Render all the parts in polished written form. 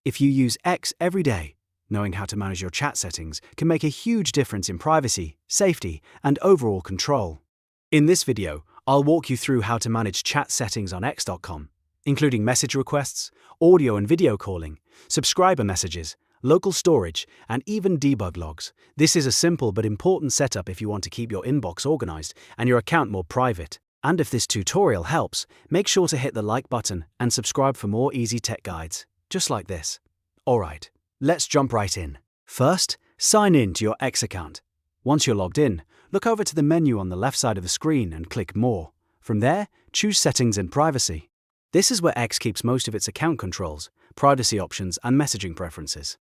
If you use X every day, knowing how to manage your chat settings can make a huge difference in privacy, safety, and overall control. In this video, I'll walk you through how to manage chat settings on X.com, including message requests, audio and video calling, subscriber messages, local storage, and even debug logs. This is a simple but important setup if you want to keep your inbox organized and your account more private. And if this tutorial helps, make sure to hit the like button and subscribe for more easy tech guides, just like this. Alright, let's jump right in. First, sign in to your X account. Once you're logged in, look over to the menu on the left side of the screen and click More. From there, choose Settings and Privacy. This is where X keeps most of its account controls, privacy options, and messaging preferences.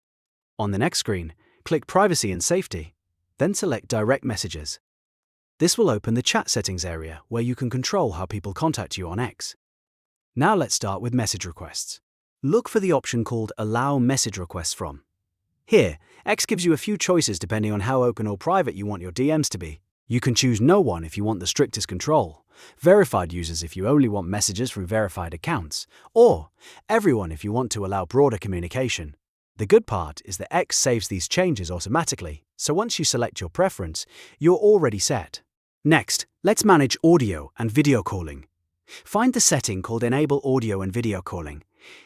On the next screen, click Privacy and Safety, then select Direct Messages. This will open the chat settings area where you can control how people contact you on X. Now let's start with message requests. Look for the option called Allow Message Requests From. Here, X gives you a few choices depending on how open or private you want your DMs to be. You can choose No One if you want the strictest control, Verified Users if you only want messages from verified accounts, or Everyone if you want to allow broader communication. The good part is that X saves these changes automatically, so once you select your preference, you're already set. Next, let's manage audio and video calling. Find the setting called Enable Audio and Video Calling.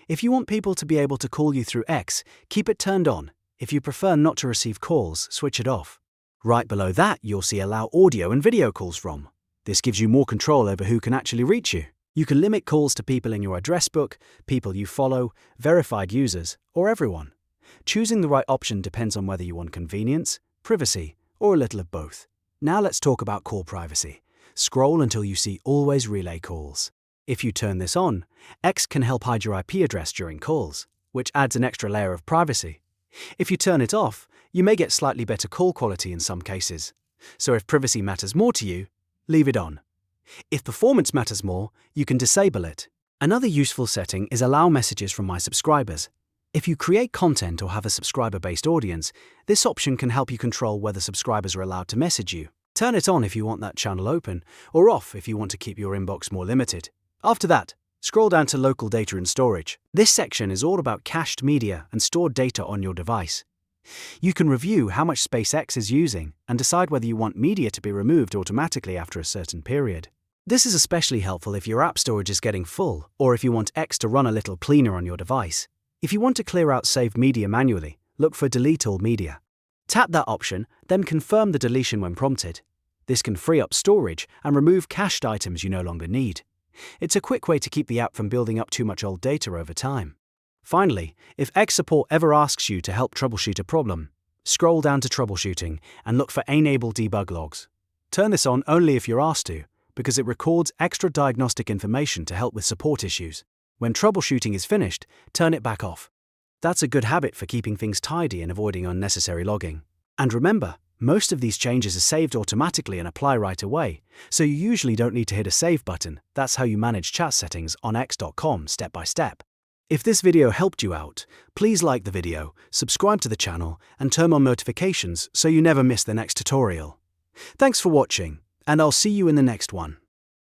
If you want people to be able to call you through X, keep it turned on. If you prefer not to receive calls, switch it off. Right below that, you'll see Allow Audio and Video Calls From. This gives you more control over who can actually reach you. You can limit calls to people in your address book, people you follow, verified users, or everyone. Choosing the right option depends on whether you want convenience, privacy, or a little of both. Now let's talk about call privacy. Scroll until you see Always Relay Calls. If you turn this on, X can help hide your IP address during calls, which adds an extra layer of privacy. If you turn it off, you may get slightly better call quality in some cases. So if privacy matters more to you, leave it on. If performance matters more, you can disable it. Another useful setting is Allow Messages from My Subscribers. If you create content or have a subscriber-based audience, this option can help you control whether subscribers are allowed to message you. Turn it on if you want that channel open, or off if you want to keep your inbox more limited. After that, scroll down to Local Data and Storage. This section is all about cached media and stored data on your device. You can review how much space X is using and decide whether you want media to be removed automatically after a certain period. This is especially helpful if your app storage is getting full, or if you want X to run a little cleaner on your device. If you want to clear out saved media manually, look for Delete All Media. Tap that option, then confirm the deletion when prompted. This can free up storage and remove cached items you no longer need. It's a quick way to keep the app from building up too much old data over time. Finally, if X support ever asks you to help troubleshoot a problem, scroll down to Troubleshooting and look for Enable Debug Logs. Turn this on only if you're asked to, because it records extra diagnostic information to help with support issues. When troubleshooting is finished, turn it back off. That's a good habit for keeping things tidy and avoiding unnecessary logging. And remember, most of these changes are saved automatically and apply right away, so you usually don't need to hit a save button. That's how you manage chat settings on X.com step by step. If this video helped you out, please like the video, subscribe to the channel, and turn on notifications so you never miss the next tutorial. Thanks for watching, and I'll see you in the next one.